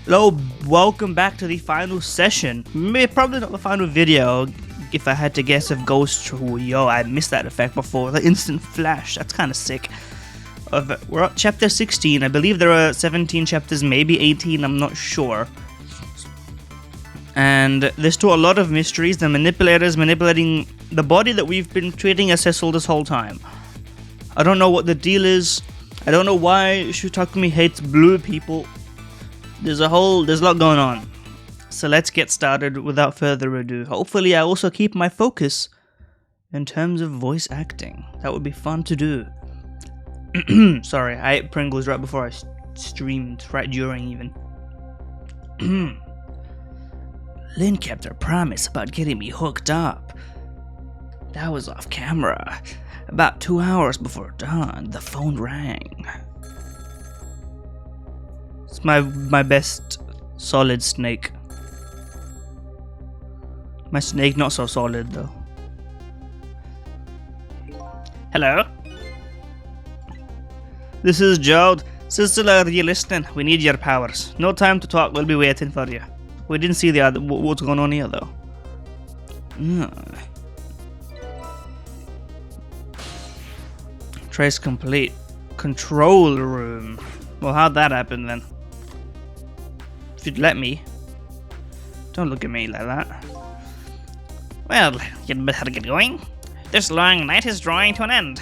Hello, welcome back to the final session. Probably not the final video, if I had to guess, of Ghost Tool. Yo, I missed that effect before. The instant flash, that's kind of sick. We're at chapter 16. I believe there are 17 chapters, maybe 18, I'm not sure. And there's still a lot of mysteries. The manipulators manipulating the body that we've been treating as Cecil this whole time. I don't know what the deal is. I don't know why Shutakumi hates blue people. There's a lot going on. So let's get started without further ado. Hopefully I also keep my focus in terms of voice acting. That would be fun to do. Sorry, I ate Pringles right before I streamed, right during even. Lynn kept her promise about getting me hooked up. That was off camera. About 2 hours before dawn, the phone rang. It's my best solid snake. My snake not so solid though. Hello? This is Jode. Sister, are you listening? We need your powers. No time to talk, we'll be waiting for you. We didn't see the other what's going on here though. Trace complete. Control room. Well, how'd that happen then? If you'd let me. Don't look at me like that. Well, you'd better get going. This long night is drawing to an end.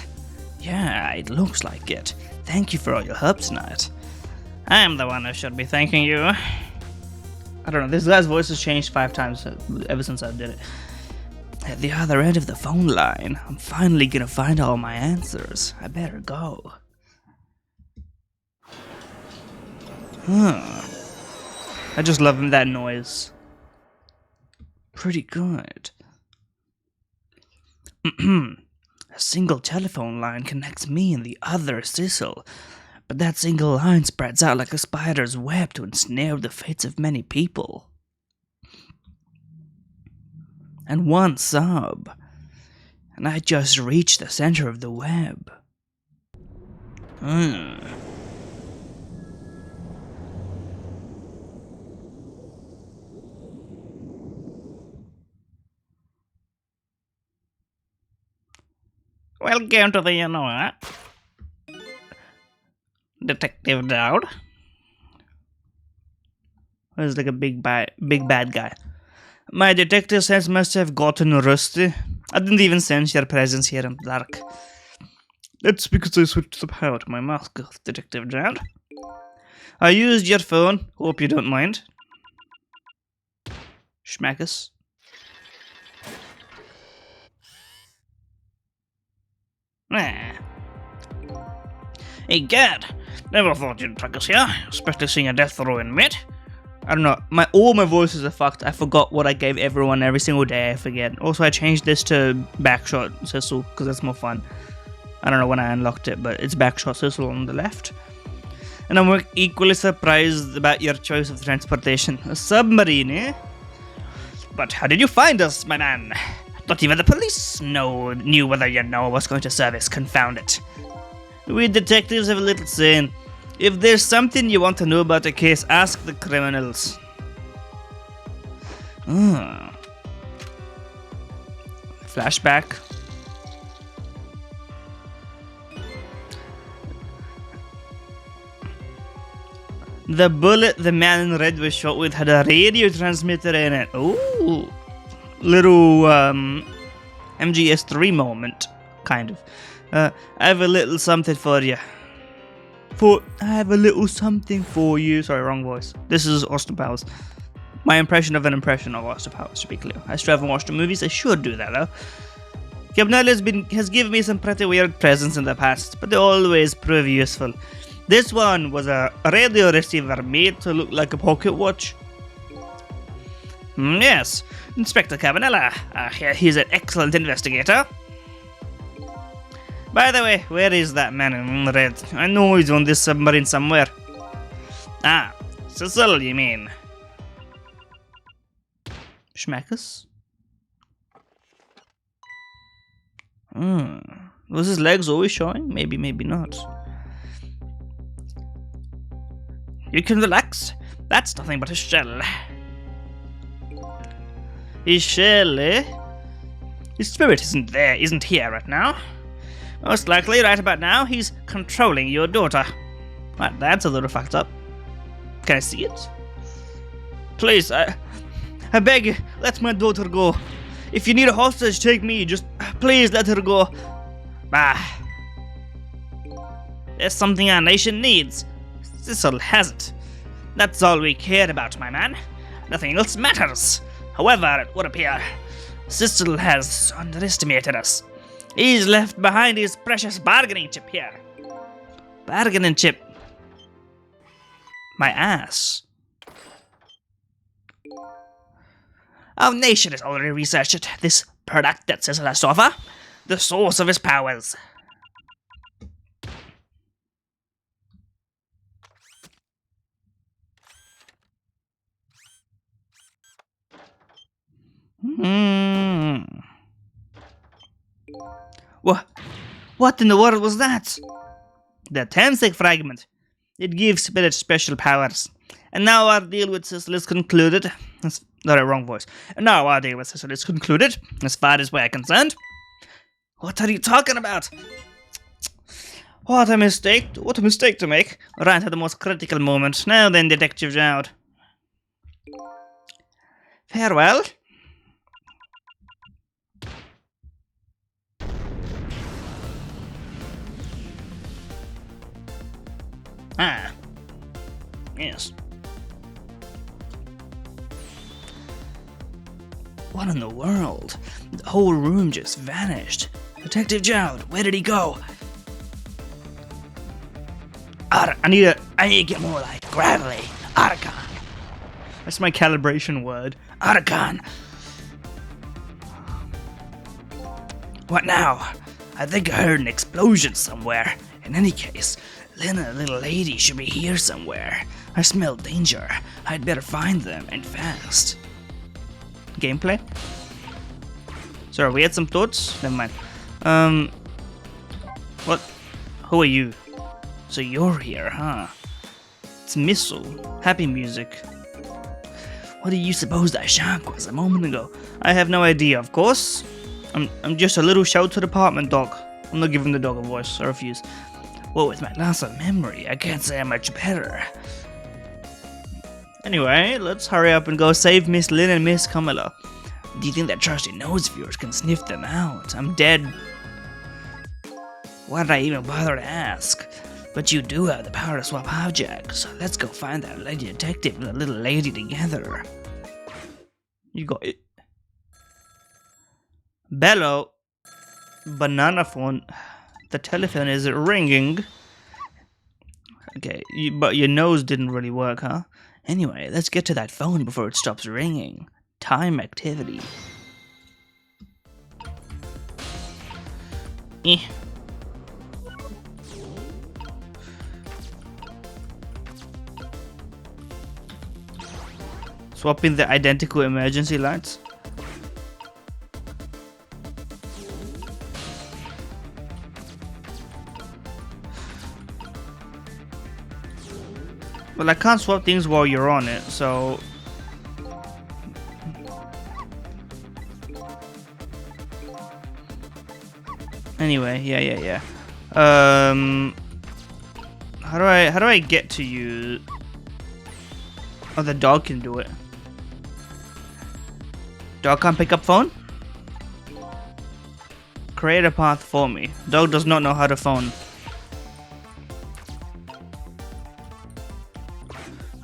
Yeah, it looks like it. Thank you for all your help tonight. I'm the one who should be thanking you. I don't know, this guy's voice has changed 5 times ever since I did it. At the other end of the phone line, I'm finally gonna find all my answers. I better go. I just love that noise. Pretty good. A single telephone line connects me and the other Cecil, but that single line spreads out like a spider's web to ensnare the fates of many people. And one sub, and I just reached the center of the web. Welcome to the Detective Dowd. He's like a big bad guy. My detective sense must have gotten rusty. I didn't even sense your presence here in the dark. That's because I switched the power to my mask, Detective Dowd. I used your phone. Hope you don't mind. Schmackus. Egad, never thought you'd track us here, especially seeing a death row inmate. I don't know, all my voices are fucked. I forgot what I gave everyone every single day, I forget. Also, I changed this to backshot Cecil, because that's more fun. I don't know when I unlocked it, but it's backshot Cecil on the left. And I'm equally surprised about your choice of transportation. A submarine, eh? But how did you find us, my man? Not even the police knew whether your Noah was going to service, confound it. We detectives have a little saying. If there's something you want to know about a case, ask the criminals. Flashback. The bullet the man in red was shot with had a radio transmitter in it. Ooh. Little MGS3 moment, kind of. I have a little something for you. I have a little something for you. Sorry, wrong voice. This is Austin Powers. My impression of an impression of Austin Powers, to be clear. I still haven't watched the movies. I should do that though. Gabnell has given me some pretty weird presents in the past, but they always prove useful. This one was a radio receiver made to look like a pocket watch. Yes, Inspector Cabanella. He's an excellent investigator. By the way, where is that man in red? I know he's on this submarine somewhere. Ah, Cecil, you mean? Schmackus? Was his legs always showing? Maybe, maybe not. You can relax. That's nothing but a shell. His shell, eh? His spirit isn't here right now. Most likely, right about now, he's controlling your daughter. Well, that's a little fucked up. Can I see it? Please, I beg you, let my daughter go. If you need a hostage, take me. Just please let her go. Bah. There's something our nation needs. Cecil has it. That's all we care about, my man. Nothing else matters. However, it would appear Cecil has underestimated us. He's left behind his precious bargaining chip here. Bargaining chip? My ass. Our nation has already researched this product that Cecil has to offer, the source of his powers. What in the world was that? The Temsec fragment. It gives spirit special powers. And now our deal with Cecil is concluded. Wrong voice. And now our deal with Cecil is concluded, as far as we're concerned. What are you talking about? What a mistake to make. Right at the most critical moment. Now then, Detective Jowd. Farewell. Ah. Yes. What in the world? The whole room just vanished. Detective Jowd, where did he go? I need to get more like gravelly. Archon. That's my calibration word. Archon. What now? I think I heard an explosion somewhere. In any case, Lena and the little lady should be here somewhere. I smell danger. I'd better find them, and fast. Gameplay? Sorry, we had some thoughts? Never mind. What? Who are you? So you're here, huh? It's Missile. Happy music. What do you suppose that shark was a moment ago? I have no idea, of course. I'm just a little sheltered apartment dog. I'm not giving the dog a voice. I refuse. Well, with my loss of memory, I can't say I'm much better. Anyway, let's hurry up and go save Miss Lynn and Miss Camilla. Do you think that trusty nose of yours can sniff them out? I'm dead. Why did I even bother to ask? But you do have the power to swap objects, so let's go find that lady detective and the little lady together. You got it. Bello. Banana phone. The telephone is ringing. Okay, but your nose didn't really work, huh? Anyway, let's get to that phone before it stops ringing. Time activity. Swapping the identical emergency lights. Well, I can't swap things while you're on it, so... Anyway, yeah. How do I get to you? Oh, the dog can do it. Dog can't pick up phone? Create a path for me. Dog does not know how to phone.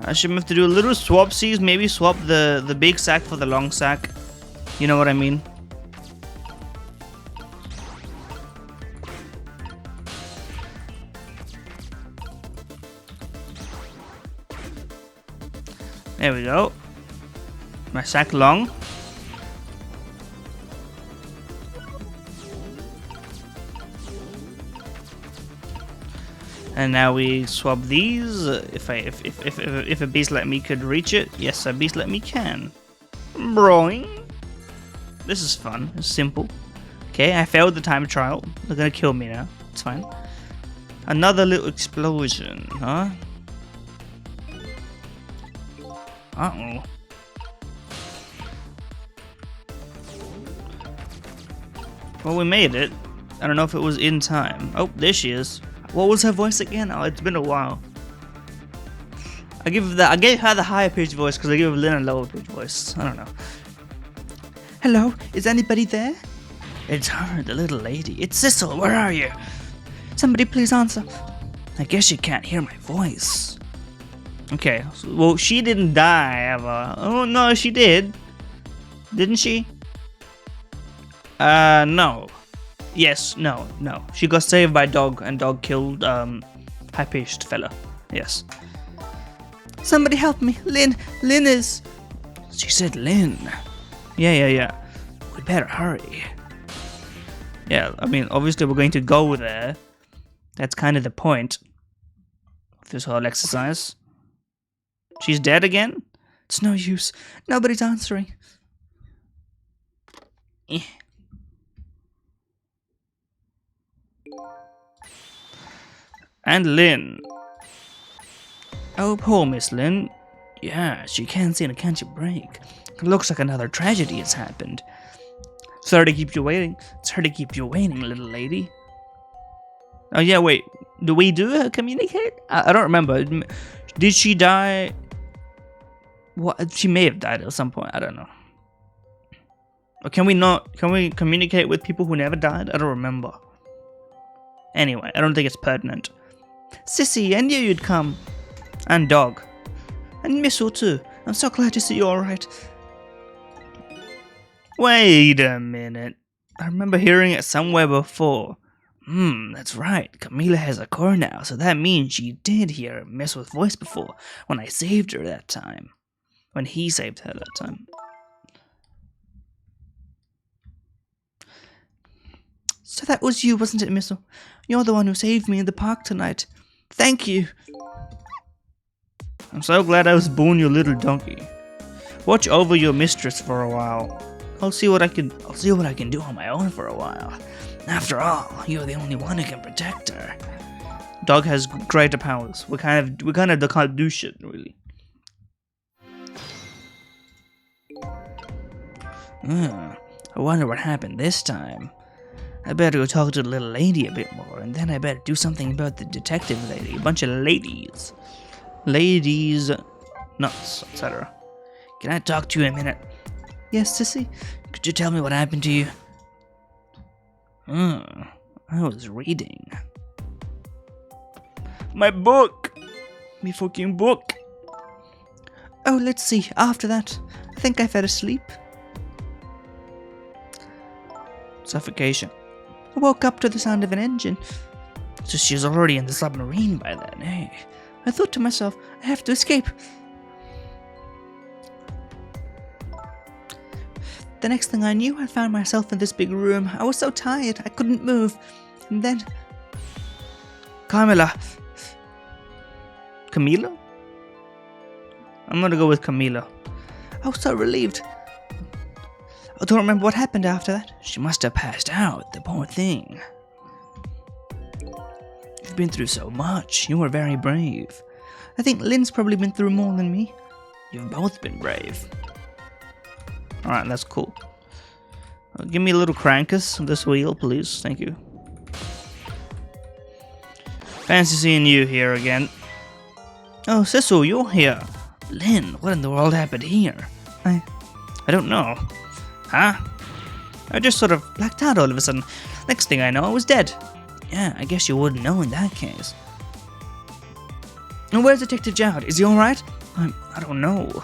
I should have to do a little swapsies. Maybe swap the big sack for the long sack. You know what I mean? There we go. My sack long. And now we swap these. If a beast like me could reach it, yes, a beast like me can. Broing. This is fun. It's simple. Okay, I failed the time trial. They're gonna kill me now. It's fine. Another little explosion, huh? Uh-oh. Well, we made it. I don't know if it was in time. Oh, there she is. What was her voice again? Oh, it's been a while. I gave her the higher pitched voice because I gave Lynn a lower pitched voice. I don't know. Hello, is anybody there? It's her, the little lady. It's Sissel. Where are you? Somebody please answer. I guess you can't hear my voice. Okay, well, she didn't die ever. Oh no, she did. Didn't she? No. Yes, no. She got saved by dog, and dog killed, high-pitched fella. Yes. Somebody help me. Lynn is... She said Lynn. Yeah. We better hurry. Yeah, I mean, obviously we're going to go there. That's kind of the point of this whole exercise. She's dead again? It's no use. Nobody's answering. Eh. And Lynn. Oh, poor Miss Lynn. Yeah, she can't seem to catch a break. It looks like another tragedy has happened. Sorry to keep you waiting. Little lady. Oh yeah, wait. Do we communicate? I don't remember. Did she die? What? She may have died at some point. I don't know. Or can we communicate with people who never died? I don't remember. Anyway, I don't think it's pertinent. Sissy, I knew you'd come. And dog. And Missile too. I'm so glad to see you alright. Wait a minute. I remember hearing it somewhere before. That's right. Camila has a core now, so that means she did hear Missle's voice before when I saved her that time. When he saved her that time. So that was you, wasn't it, Missile? You're the one who saved me in the park tonight. Thank you. I'm so glad I was born, you little donkey. Watch over your mistress for a while. I'll see what I can do on my own for a while. After all, you're the only one who can protect her. Dog has greater powers. We kind of can't do shit, really. I wonder what happened this time. I better go talk to the little lady a bit more, and then I better do something about the detective lady. A bunch of ladies. Ladies, nuts, etc. Can I talk to you a minute? Yes, Sissy? Could you tell me what happened to you? I was reading. My book! Me fucking book! Oh, let's see. After that, I think I fell asleep. Suffocation. I woke up to the sound of an engine. So she's already in the submarine by then, eh? I thought to myself, I have to escape. The next thing I knew, I found myself in this big room. I was so tired, I couldn't move. And then... Camila? I'm gonna go with Camila. I was so relieved. I don't remember what happened after that. She must have passed out, the poor thing. You've been through so much. You were very brave. I think Lynn's probably been through more than me. You've both been brave. Alright, that's cool. Give me a little crankus on this wheel, please. Thank you. Fancy seeing you here again. Oh, Sissel, you're here. Lynn, what in the world happened here? I don't know. Huh? I just sort of blacked out all of a sudden. Next thing I know, I was dead. Yeah, I guess you wouldn't know in that case. And where's Detective Jowd? Is he alright? I don't know.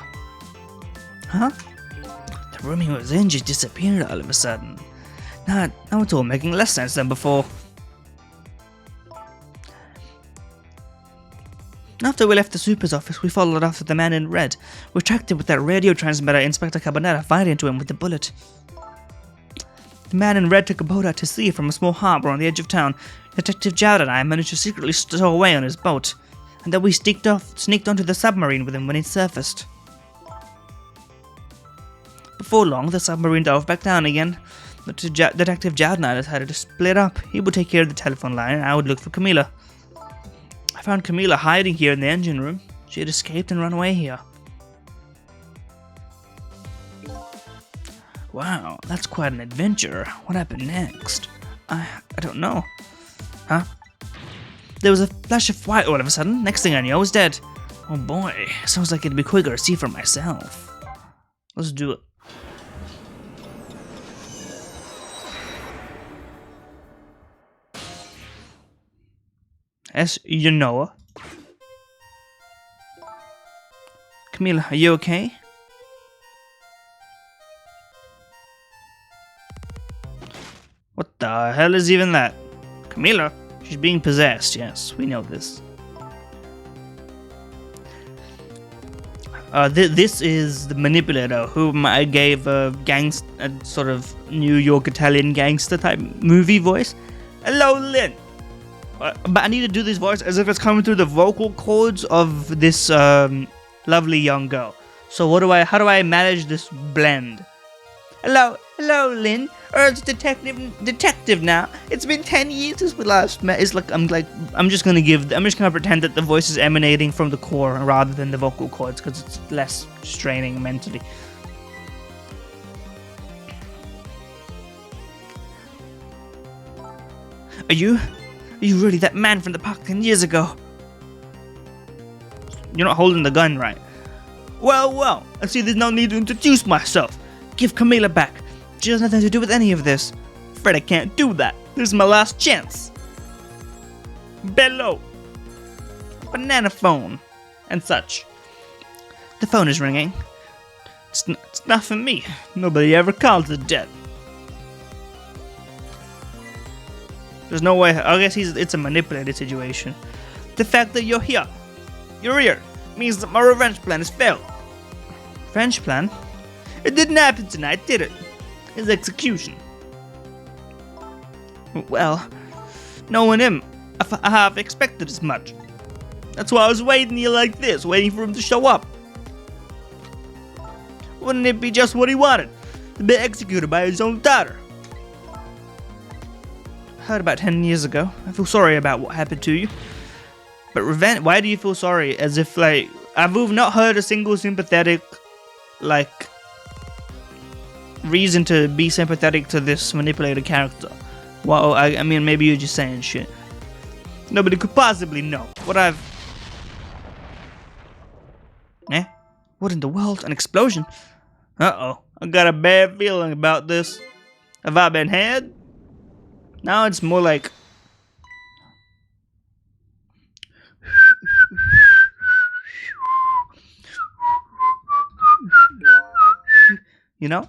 Huh? The room he was in just disappeared all of a sudden. Now it's all making less sense than before. After we left the super's office, we followed after the man in red. We tracked him with that radio transmitter Inspector Cabanera fired into him with the bullet. The man in red took a boat out to sea from a small harbor on the edge of town. Detective Jowd and I managed to secretly stow away on his boat, and then we sneaked onto the submarine with him when it surfaced. Before long, the submarine dove back down again. Detective Jowd and I decided to split up. He would take care of the telephone line, and I would look for Camila. I found Camila hiding here in the engine room. She had escaped and run away here. Wow, that's quite an adventure. What happened next? I don't know. Huh? There was a flash of white all of a sudden. Next thing I knew, I was dead. Oh boy, sounds like it'd be quicker to see for myself. Let's do it. Yes, you know her. Camila, are you okay? What the hell is even that? Camila? She's being possessed, yes, we know this. This is the manipulator whom I gave a sort of New York Italian gangster type movie voice. Hello, Lynn! But I need to do this voice as if it's coming through the vocal cords of this lovely young girl. So how do I manage this blend? Hello, Lynn. It's detective now. It's been 10 years since we last met. I'm just gonna pretend that the voice is emanating from the core rather than the vocal cords because it's less straining mentally. Are you really that man from the park 10 years ago? You're not holding the gun right. Well, I see there's no need to introduce myself. Give Camila back. She has nothing to do with any of this. Afraid I can't do that. This is my last chance. Bello. Banana phone. And such. The phone is ringing. It's not for me. Nobody ever called the dead. There's no way. I guess it's a manipulated situation. The fact that you're here means that my revenge plan has failed. Revenge plan? It didn't happen tonight, did it? His execution. Well, knowing him, I have expected as much. That's why I was waiting here like this, waiting for him to show up. Wouldn't it be just what he wanted? To be executed by his own daughter. I heard about 10 years ago. I feel sorry about what happened to you. But revenge, why do you feel sorry? As if, like, I've not heard a single sympathetic, like, reason to be sympathetic to this manipulated character. Well, I mean, maybe you're just saying shit. Nobody could possibly know what I've... Eh? What in the world? An explosion? Uh-oh. I got a bad feeling about this. Have I been had? Now it's more like... You know?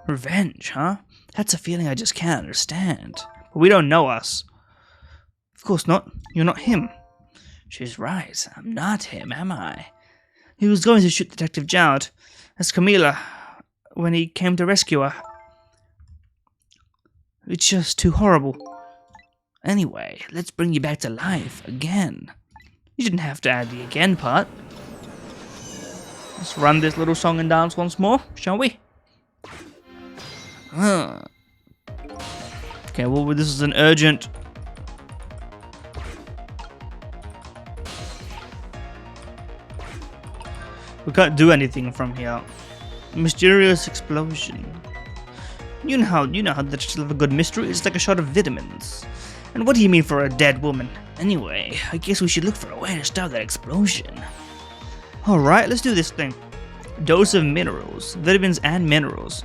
Revenge, huh? That's a feeling I just can't understand. But we don't know us. Of course not. You're not him. She's right. I'm not him, am I? He was going to shoot Detective Jowd as Camila when he came to rescue her. It's just too horrible. Anyway, let's bring you back to life again. You didn't have to add the again part. Let's run this little song and dance once more, shall we? Okay, well, this is an urgent... We can't do anything from here. Mysterious explosion. You know how the title of a good mystery is like a shot of vitamins. And what do you mean for a dead woman? Anyway, I guess we should look for a way to stop that explosion. Alright, let's do this thing. Dose of minerals. Vitamins and minerals.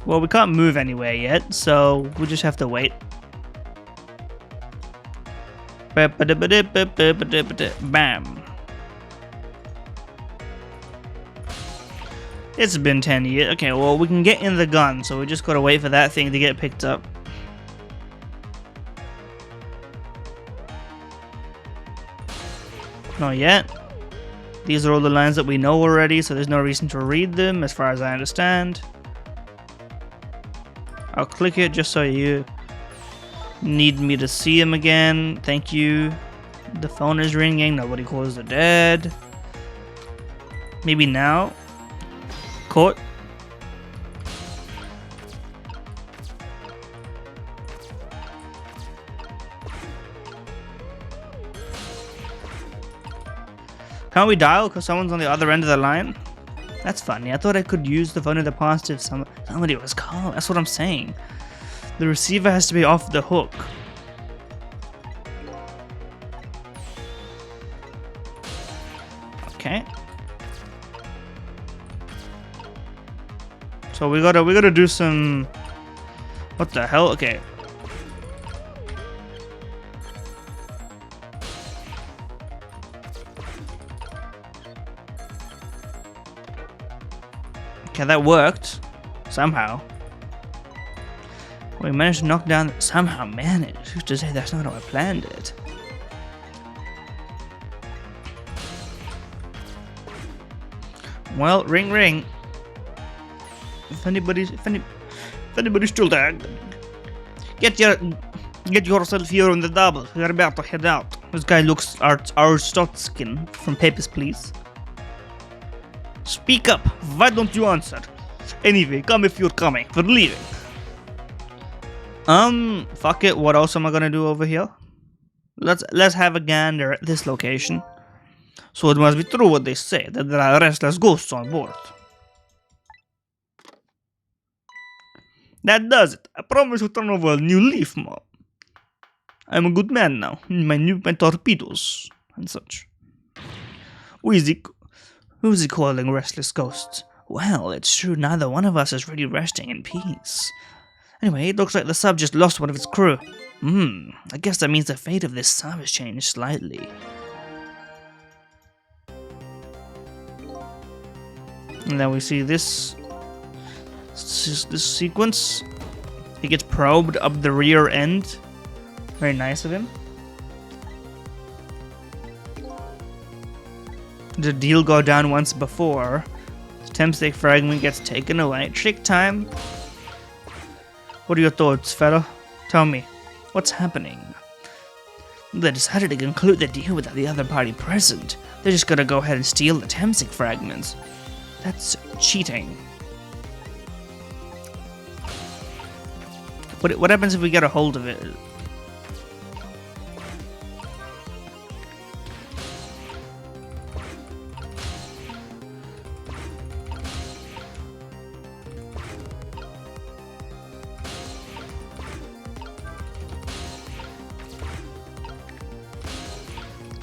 Well, we can't move anywhere yet, so we'll just have to wait. Bam. It's been 10 years. Okay, well, we can get in the gun, so we just gotta wait for that thing to get picked up. Not yet. These are all the lines that we know already, so there's no reason to read them, as far as I understand. I'll click it just so you need me to see him again. Thank you. The phone is ringing. Nobody calls the dead. Maybe now. Court. Can't we dial because someone's on the other end of the line? That's funny. I thought I could use the phone in the past if somebody was calling. That's what I'm saying. The receiver has to be off the hook. Okay. So we gotta do some. What the hell? Okay. Okay, that worked. Somehow. We managed to knock down. Somehow managed. Who's to say that's not how I planned it? Well, ring ring. If anybody's still there, get yourself here on the double. We're about to head out. This guy looks Arstotzkin from Papers, Please. Speak up. Why don't you answer? Anyway, come if you're coming. We're leaving. Fuck it. What else am I gonna do over here? Let's have a gander at this location. So it must be true what they say, that there are restless ghosts on board. That does it. I promise to turn over a new leaf, Mom. I'm a good man now. My torpedoes and such. Who's he calling restless ghosts? Well, it's true neither one of us is really resting in peace. Anyway, it looks like the sub just lost one of its crew. I guess that means the fate of this sub has changed slightly. And then we see this sequence. He gets probed up the rear end. Very nice of him. The deal go down once before. The Temstick fragment gets taken away. Trick time. What are your thoughts, fella? Tell me, what's happening? They decided to conclude the deal without the other party present. They're just gonna go ahead and steal the Temstick fragments. That's cheating. What happens if we get a hold of it?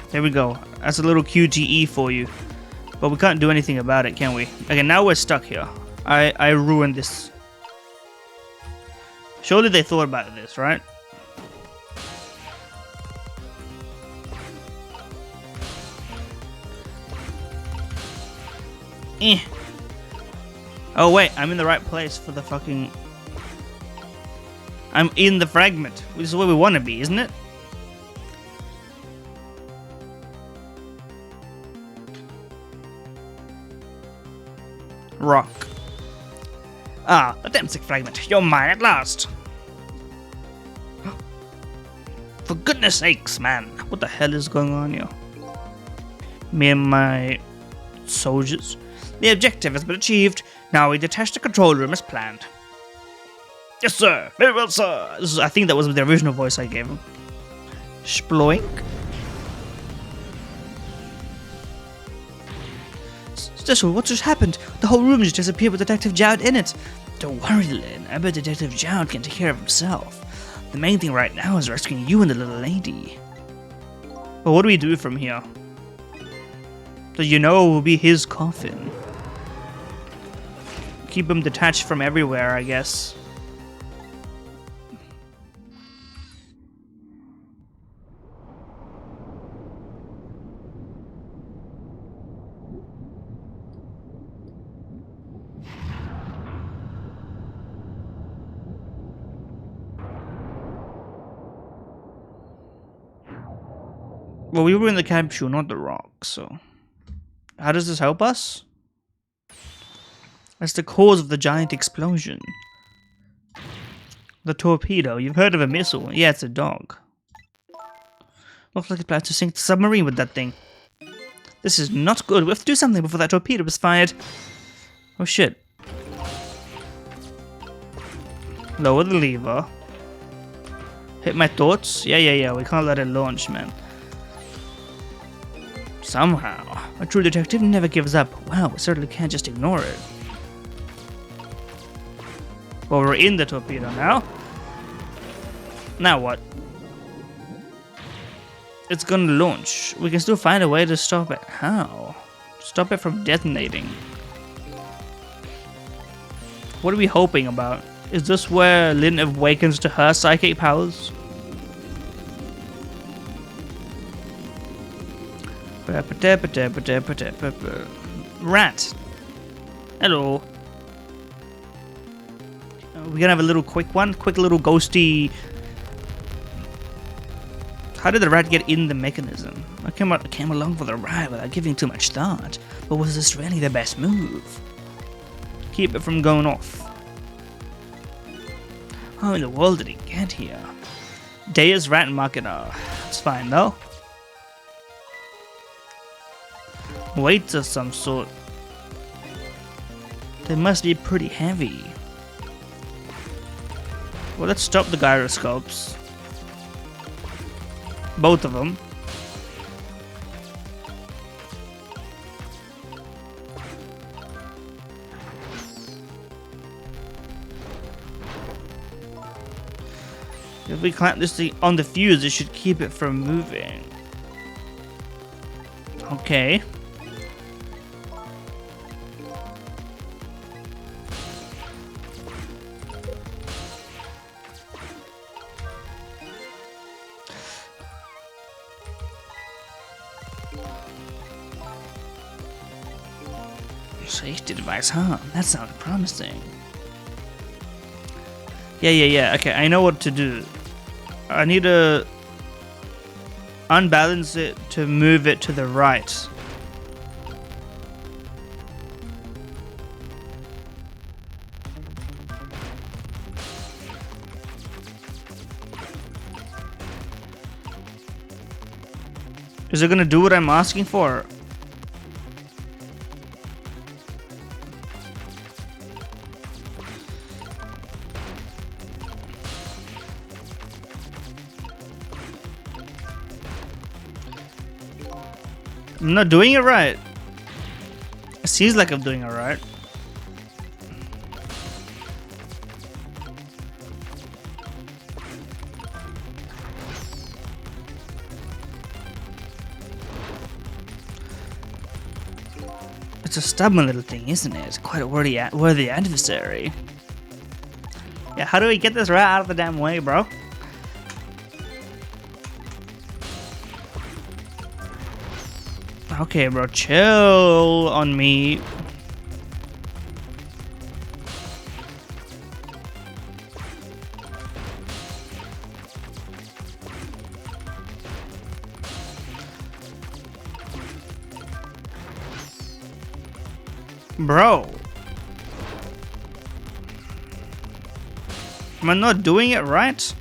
There we go. That's a little QTE for you. But we can't do anything about it, can we? Okay, now we're stuck here. I ruined this. Surely they thought about this, right? Oh wait, I'm in the right place for the fucking... I'm in the fragment. This is where we want to be, isn't it? Rock. Ah, the Temstick fragment. You're mine at last. For goodness sakes, man. What the hell is going on here? Me and my soldiers. The objective has been achieved. Now we detach the control room as planned. Yes, sir. Very well, sir. I think that was the original voice I gave him. Sploink. Cecil, what just happened? The whole room just disappeared with Detective Jowd in it. Don't worry, Lynn. I bet Detective Jowd can take care of himself. The main thing right now is rescuing you and the little lady. But what do we do from here? So you know it will be his coffin. Keep him detached from everywhere, I guess. Well, we were in the capsule, not the rock, so... How does this help us? That's the cause of the giant explosion. The torpedo. You've heard of a missile. Yeah, it's a dog. Looks like it plans to sink the submarine with that thing. This is not good. We have to do something before that torpedo is fired. Oh, shit. Lower the lever. Hit my thoughts. Yeah. We can't let it launch, man. Somehow. A true detective never gives up. Wow, we certainly can't just ignore it. Well, we're in the torpedo now. Now what? It's gonna launch. We can still find a way to stop it. How? Stop it from detonating. What are we hoping about? Is this where Lynn awakens to her psychic powers? Rat. Hello. We're gonna have a little quick one. Quick little ghosty. How did the rat get in the mechanism? I came along for the ride without giving too much thought. But was this really the best move? Keep it from going off. How in the world did he get here? Deus Rat Machina. It's fine though. Weights of some sort. They must be pretty heavy. Well, let's stop the gyroscopes. Both of them. If we clamp this thing on the fuse, it should keep it from moving. Okay. Safety device, huh? That sounds promising. Yeah. Okay, I know what to do. I need to unbalance it to move it to the right. Is it gonna do what I'm asking for? I'm not doing it right. It seems like I'm doing it right. It's a stubborn little thing, isn't it? Quite a worthy adversary. Yeah, how do we get this right out of the damn way, bro? Okay, bro, chill on me. Bro. Am I not doing it right?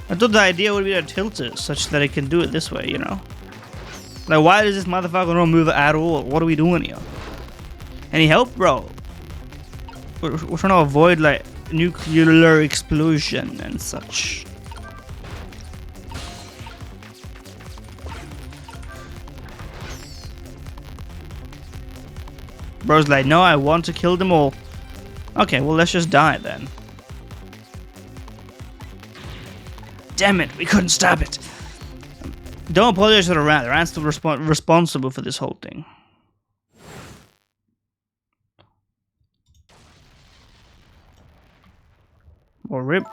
I thought the idea would be to tilt it such that it can do it this way, you know? Like, why does this motherfucker not move at all? What are we doing here? Any help, bro? We're trying to avoid, like, nuclear explosion and such. Bro's like, no, I want to kill them all. Okay, well, let's just die then. Damn it, we couldn't stop it. Don't apologize to the rat. The rat's still responsible for this whole thing. Or rip.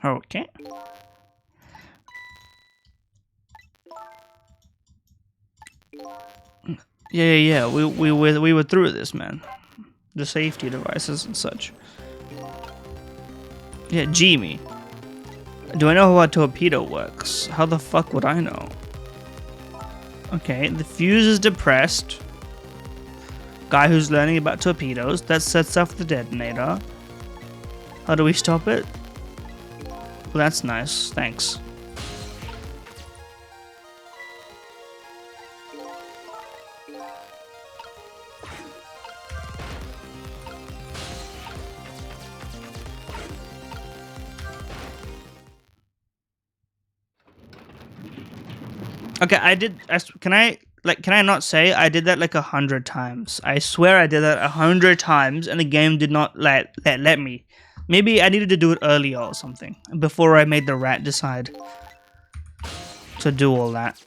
Okay. Yeah. We were through this, man. The safety devices and such. Yeah, Jimmy. Do I know how a torpedo works? How the fuck would I know? Okay, the fuse is depressed. Guy who's learning about torpedoes. That sets off the detonator. How do we stop it? Well, that's nice. Thanks. Okay, can I not say I did that like 100 times? I swear I did that 100 times, and the game did not let me. Maybe I needed to do it earlier or something before I made the rat decide to do all that.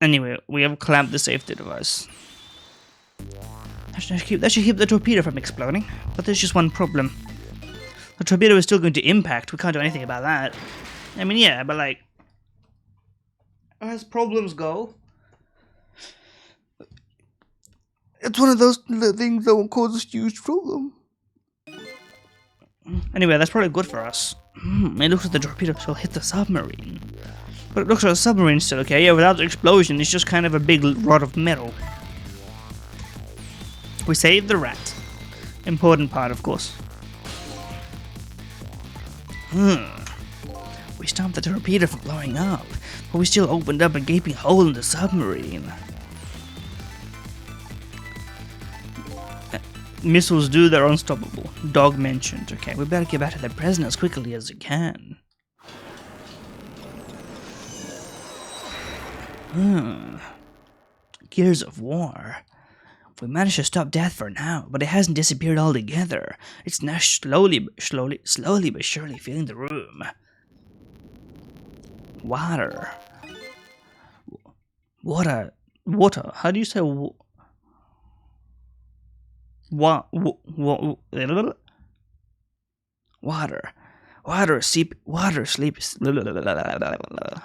Anyway, we have clamped the safety device. That should keep the torpedo from exploding. But there's just one problem. The torpedo is still going to impact. We can't do anything about that. I mean, yeah, but like, as problems go, it's one of those things that will cause a huge problem. Anyway, that's probably good for us. It looks like the torpedo shall hit the submarine. But it looks like the submarine's still okay. Yeah, without the explosion, it's just kind of a big rod of metal. We saved the rat. Important part, of course. We stopped the torpedo from blowing up, but we still opened up a gaping hole in the submarine. Missiles do, they're unstoppable. Dog mentioned. Okay, we better get back to the present as quickly as we can. Gears of War. We managed to stop death for now, but it hasn't disappeared altogether. It's now slowly but surely filling the room. Water. Water. How do you say water. Water sleep. I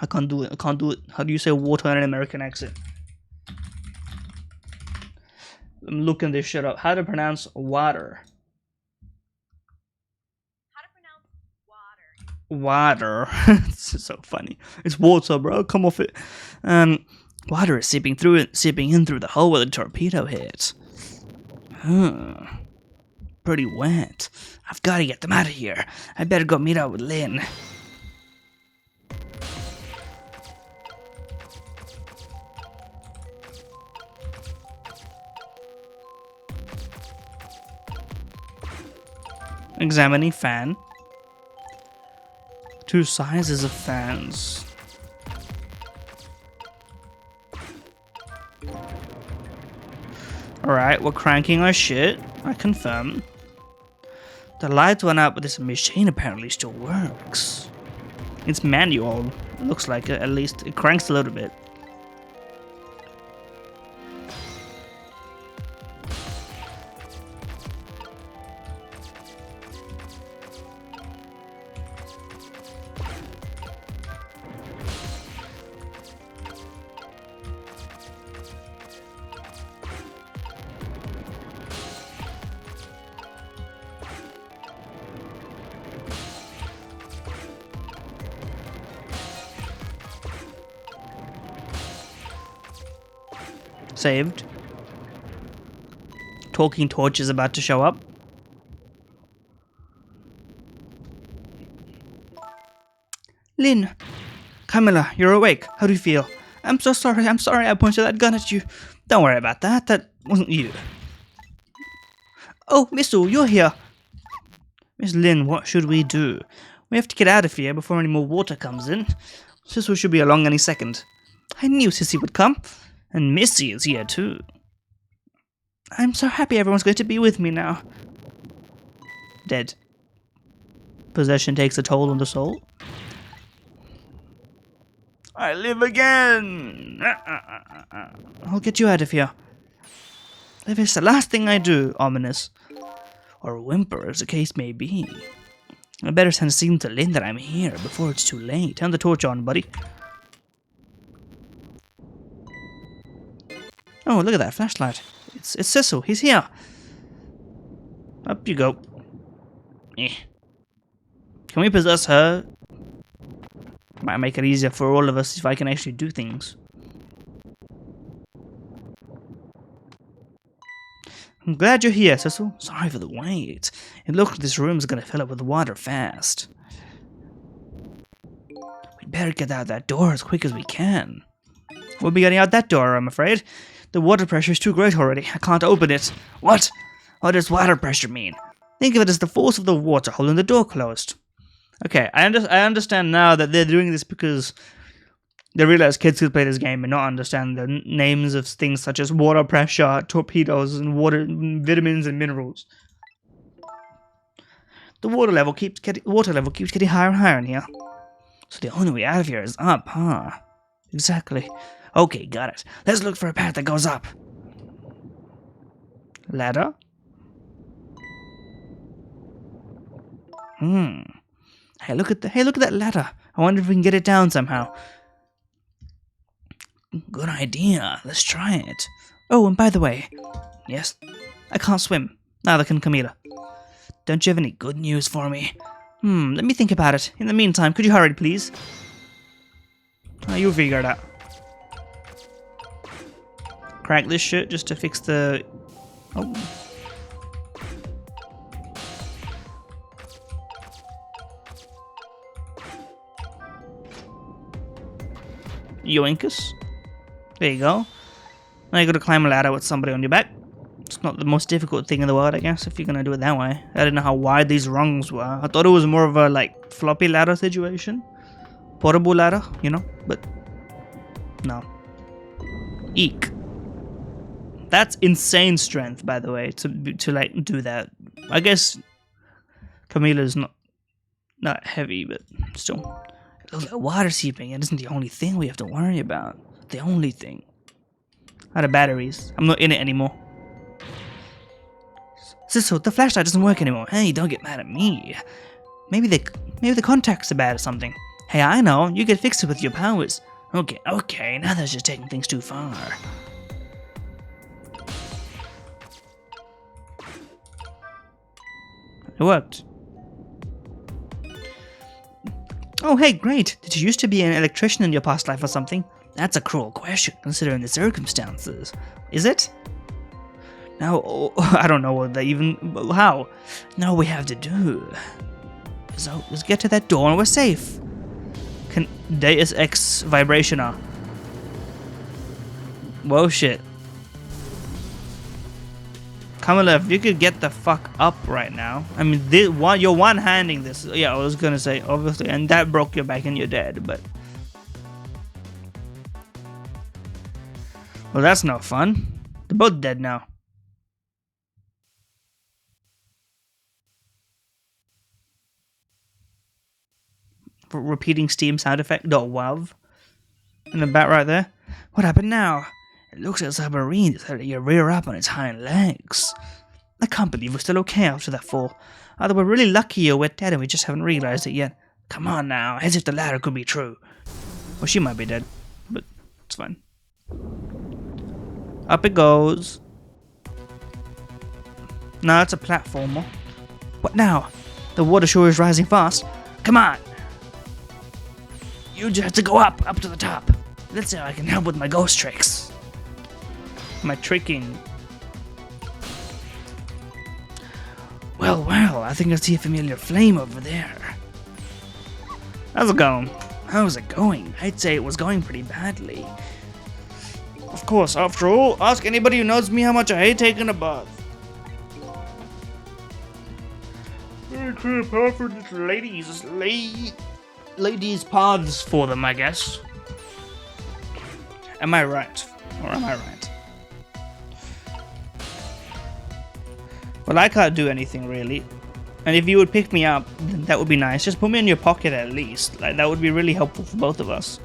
can't do it. How do you say water in an American accent? I'm looking this shit up. How to pronounce water? Water. It's so funny. It's water, bro. Come off it. Water is seeping in through the hole where the torpedo hit. Pretty wet. I've got to get them out of here. I better go meet up with Lynn. Examining fan. 2 sizes of fans. Alright, we're cranking our shit. I confirm. The lights went out, but this machine apparently still works. It's manual. It looks like it, at least. It cranks a little bit. Saved. Talking torch is about to show up. Lynn! Camilla, you're awake. How do you feel? I'm so sorry. I pointed that gun at you. Don't worry about that. That wasn't you. Oh, Missile, you're here. Miss Lynn, what should we do? We have to get out of here before any more water comes in. Sissy should be along any second. I knew Sissy would come. And Missy is here too. I'm so happy everyone's going to be with me now. Dead. Possession takes a toll on the soul. I live again! I'll get you out of here. If it's the last thing I do, ominous. Or whimper, as the case may be. I better send a signal to Lynn that I'm here before it's too late. Turn the torch on, buddy. Oh, look at that flashlight. It's Cecil. He's here. Up you go. Eh. Can we possess her? Might make it easier for all of us if I can actually do things. I'm glad you're here, Cecil. Sorry for the wait. It looks like this room's gonna fill up with water fast. We'd better get out that door as quick as we can. We'll be getting out that door, I'm afraid. The water pressure is too great already. I can't open it. What? What does water pressure mean? Think of it as the force of the water holding the door closed. Okay, I understand now that they're doing this because they realize kids could play this game and not understand the names of things such as water pressure, torpedoes, and water vitamins and minerals. The water level keeps getting higher and higher in here. So the only way out of here is up, huh? Exactly. Okay, got it. Let's look for a path that goes up. Ladder? Hey, look at that ladder. I wonder if we can get it down somehow. Good idea. Let's try it. Oh, and by the way, Yes? I can't swim. Neither can Camila. Don't you have any Good news for me. Let me think about it. In the meantime, could you hurry, please? You'll figure it out. Crack this shit just to fix the... Oh. Yoinkus. There you go. Now you gotta climb a ladder with somebody on your back. It's not the most difficult thing in the world, I guess, if you're gonna do it that way. I didn't know how wide these rungs were. I thought it was more of a, like, floppy ladder situation. Portable ladder, you know? But, no. Eek. That's insane strength, by the way, to like, do that. I guess Camila's not heavy, but still. It looks like water seeping. It isn't the only thing we have to worry about. The only thing. Out of batteries. I'm not in it anymore. Sisso, the flashlight doesn't work anymore. Hey, don't get mad at me. Maybe the contacts are bad or something. Hey, I know. You can fix it with your powers. Okay. Now that's just taking things too far. It worked. Oh, hey, great. Did you used to be an electrician in your past life or something? That's a cruel question, considering the circumstances. Is it? No, I don't know what that even... How? No, we have to do. So, let's get to that door and we're safe. Deus Ex Vibrationer. Whoa, shit. Camila, if you could get the fuck up right now. I mean, you're one-handing this. Yeah, I was gonna say, obviously, and that broke your back and you're dead, but... Well, that's no fun. They're both dead now. Repeating Steam sound effect. .wav. And the bat right there. What happened now? It looks like a submarine decided to rear up on its hind legs. I can't believe we're still okay after that fall. Either we're really lucky or we're dead and we just haven't realized it yet. Come on now, as if the latter could be true. Well, she might be dead, but it's fine. Up it goes. No, it's a platformer. What now? The water sure is rising fast. Come on! You just have to go up to the top. Let's see how I can help with my ghost tricks. My tricking. Well, I think I see a familiar flame over there. How's it going? How's it going? I'd say it was going pretty badly. Of course, after all, ask anybody who knows me how much I hate taking a bath. Very clear path for the ladies. Ladies' paths for them, I guess. Am I right? Or am I right? Well, I can't do anything really. And if you would pick me up, then that would be nice. Just put me in your pocket at least. Like, that would be really helpful for both of us.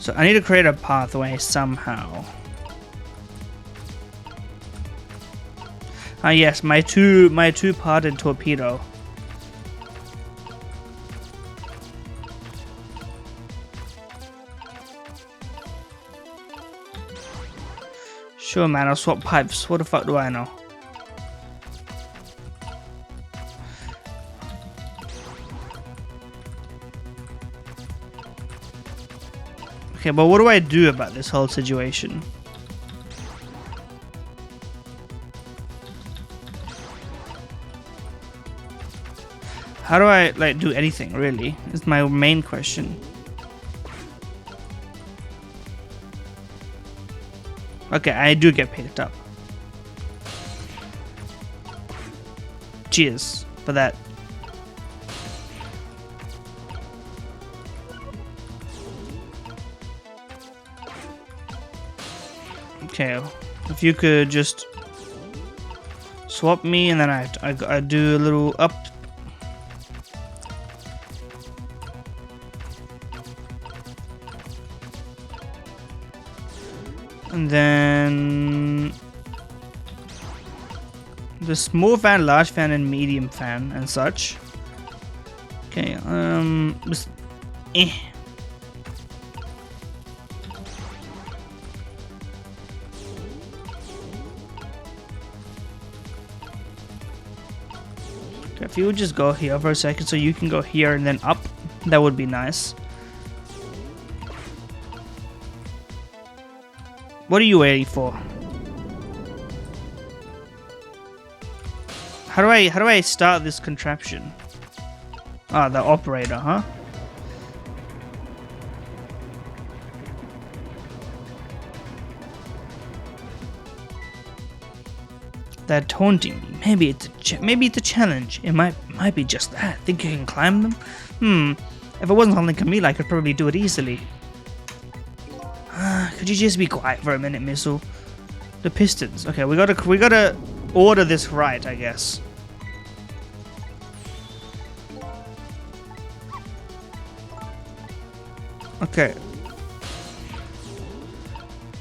So I need to create a pathway somehow. Ah yes, my two-parted torpedo. Sure man, I'll swap pipes. What the fuck do I know? Okay, but what do I do about this whole situation? How do I like do anything really? Is my main question. Okay, I do get picked up. Cheers for that. Okay, if you could just swap me, and then I do a little up. And then the small fan, large fan, and medium fan, and such. Okay, just, Okay, if you would just go here for a second, so you can go here and then up, that would be nice. What are you waiting for? How do I start this contraption? Ah, the operator, huh? They're taunting me. Maybe it's a challenge. It might be just that. Think you can climb them? If it wasn't on Camille, I could probably do it easily. Could you just be quiet for a minute, Missile? The pistons. Okay, we gotta order this right, I guess. Okay.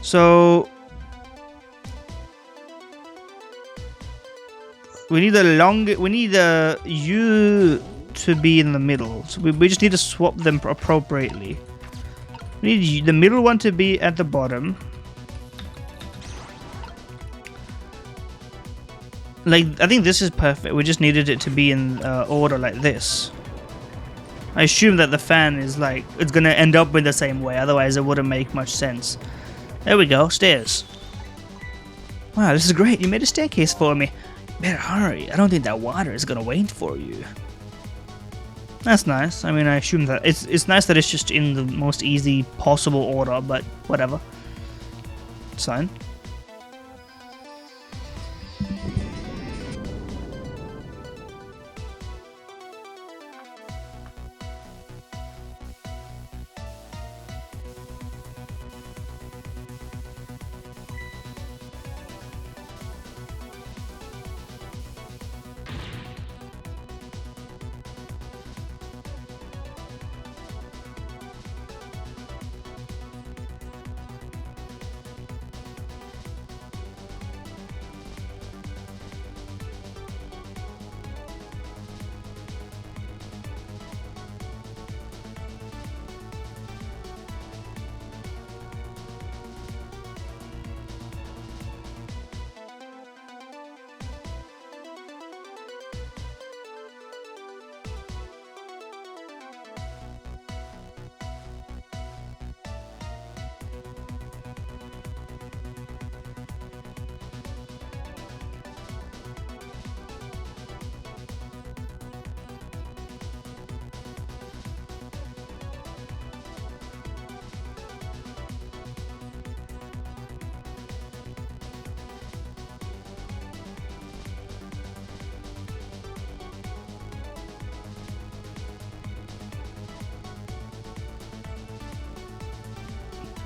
So we need you to be in the middle. So we just need to swap them appropriately. We need the middle one to be at the bottom. Like, I think this is perfect. We just needed it to be in order like this. I assume that the fan is like, it's gonna end up in the same way, otherwise it wouldn't make much sense. There we go, stairs. Wow, this is great. You made a staircase for me. Better hurry. I don't think that water is gonna wait for you. That's nice. I mean, I assume that it's nice that it's just in the most easy possible order, but whatever. It's fine.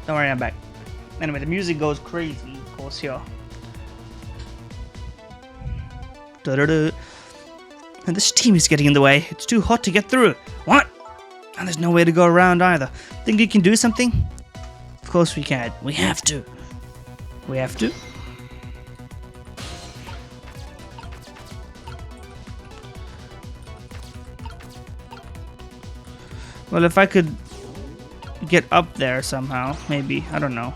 Don't worry, I'm back. Anyway, the music goes crazy, of course, here. Da-da-da. And this team is getting in the way. It's too hot to get through. What? And there's no way to go around either. Think you can do something? Of course we can. We have to. We have to? Well, if I could get up there somehow, maybe. I don't know.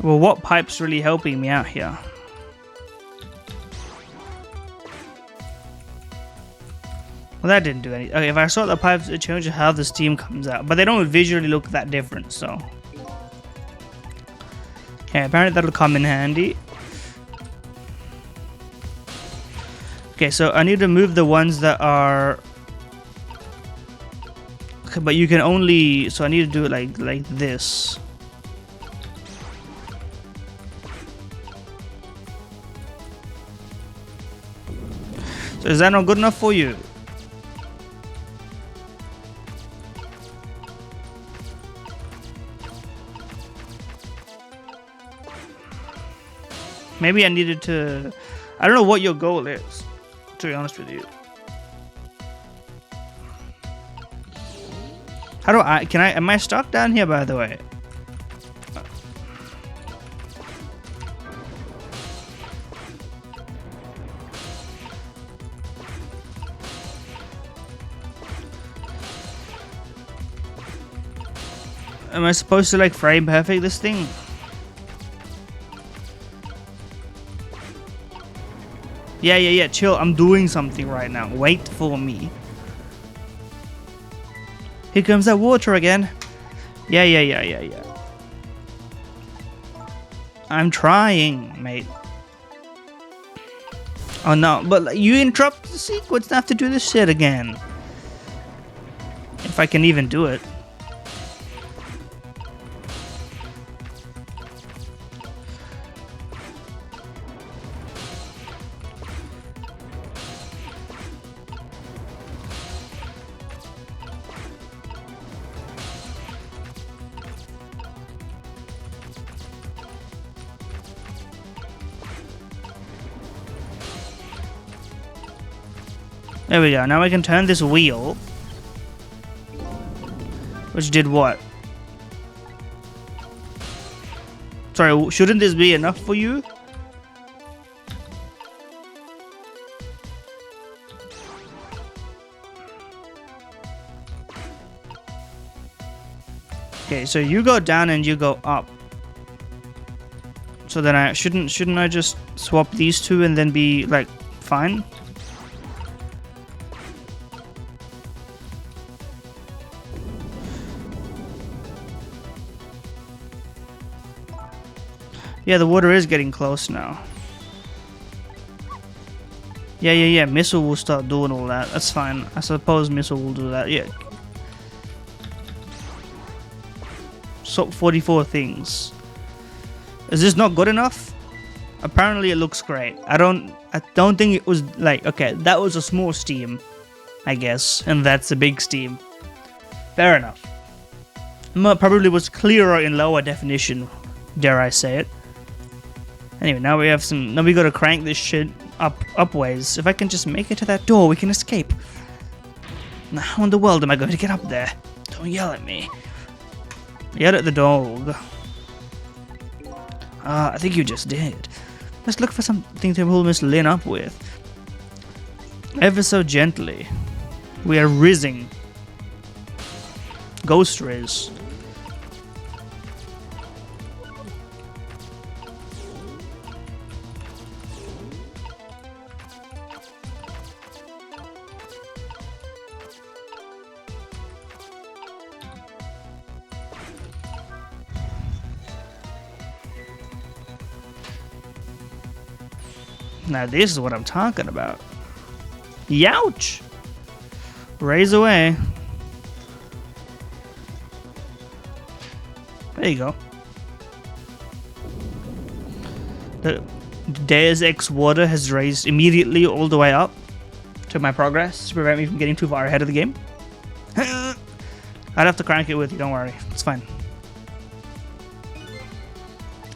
Well, what pipe's really helping me out here? Well, that didn't do anything. Okay, if I sort the pipes, it changes how the steam comes out. But they don't visually look that different, so... Okay, apparently that'll come in handy. Okay, so I need to move the ones that are... Okay, but you can only... So I need to do it like this. So is that not good enough for you? Maybe I needed to... I don't know what your goal is, to be honest with you. How do I... Can I... Am I stuck down here, by the way? Am I supposed to, like, frame perfect this thing? Yeah, chill. I'm doing something right now. Wait for me. Here comes that water again. Yeah. I'm trying, mate. Oh no, but you interrupt the sequence. I have to do this shit again. If I can even do it. There we go. Now I can turn this wheel. Which did what? Sorry, shouldn't this be enough for you? Okay, so you go down and you go up. So then I shouldn't I just swap these two and then be like fine? Yeah, the water is getting close now. Yeah. Missile will start doing all that. That's fine. I suppose Missile will do that. Yeah. So 44 things. Is this not good enough? Apparently it looks great. I don't think it was like, okay, that was a small steam, I guess, and that's a big steam. Fair enough. Probably was clearer in lower definition, dare I say it. Anyway, now we have some... Now we gotta crank this shit upways. If I can just make it to that door, we can escape. Now, how in the world am I going to get up there? Don't yell at me. Yell at the dog. I think you just did. Let's look for something to pull Miss Lynn up with. Ever so gently. We are rizzing. Ghost Riz. Now this is what I'm talking about. Youch! Raise away. There you go. The Deus Ex water has raised immediately all the way up to my progress to prevent me from getting too far ahead of the game. I'd have to crank it with you, don't worry. It's fine.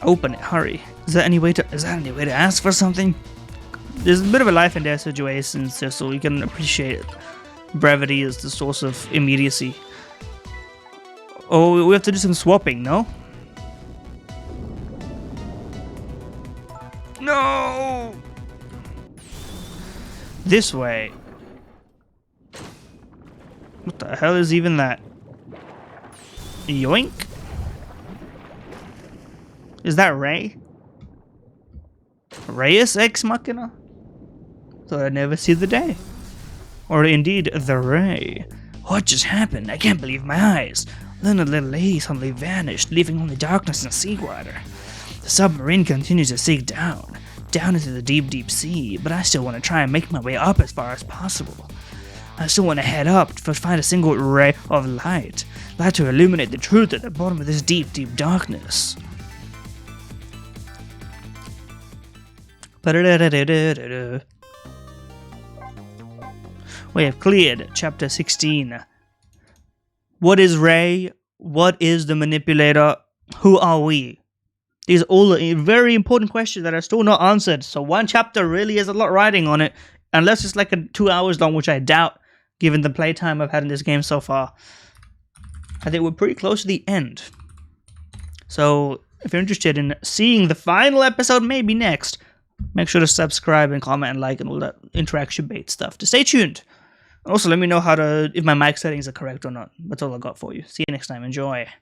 Open it, hurry. Is there any way to ask for something? There's a bit of a life and death situation, so you can appreciate brevity as the source of immediacy. Oh, we have to do some swapping, no? No! This way. What the hell is even that? Yoink? Is that Ray? Reyes Ex Machina? Thought I'd never see the day. Or indeed, the Ray. What just happened? I can't believe my eyes. Then the little lady suddenly vanished, leaving only darkness and seawater. The submarine continues to sink down into the deep, deep sea, but I still want to try and make my way up as far as possible. I still want to head up to find a single ray of light to illuminate the truth at the bottom of this deep, deep darkness. We have cleared Chapter 16. What is Ray? What is the manipulator? Who are we? These are all very important questions that are still not answered. So one chapter really is a lot riding on it. Unless it's like 2 hours long, which I doubt, given the playtime I've had in this game so far. I think we're pretty close to the end. So if you're interested in seeing the final episode, maybe next, make sure to subscribe and comment and like and all that interaction bait stuff to stay tuned. Also, let me know if my mic settings are correct or not. That's all I got for you. See you next time. Enjoy.